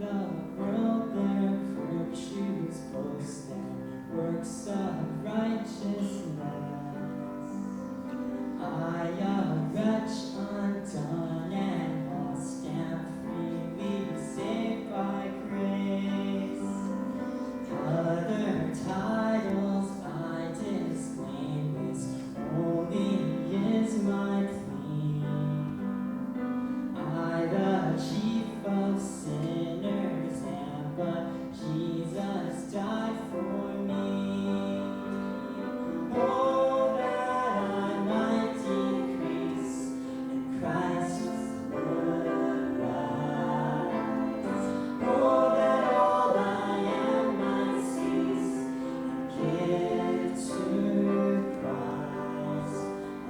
the world their virtues boast and works of righteousness. I, a wretch undone and lost, am freely saved by grace. Other titles I disclaim, this only is my plea. I, the chief of sinners, am, but Jesus died for me. Oh, that I might decrease and Christ would rise. Oh, that all I am might cease and give to Christ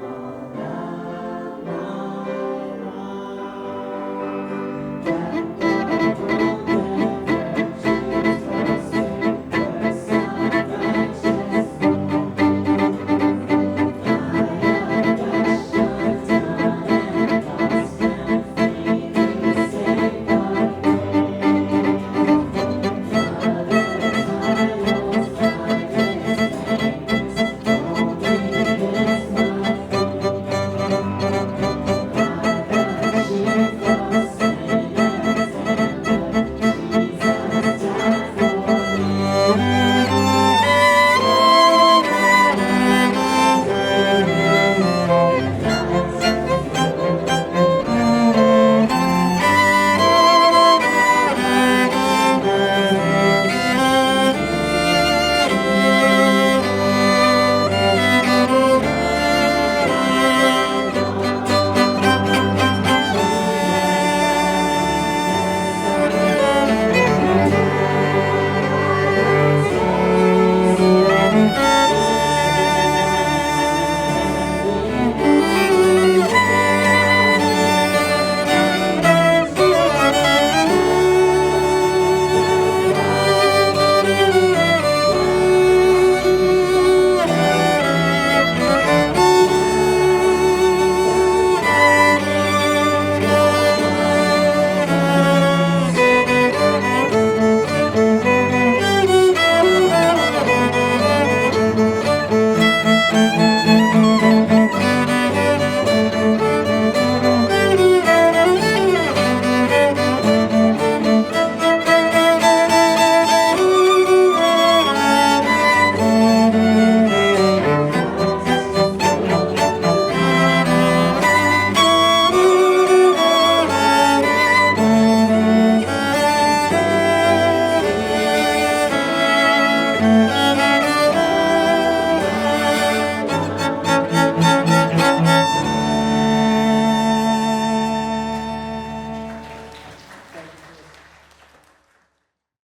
all of my life. That the world their virtues boast in works of righteousness.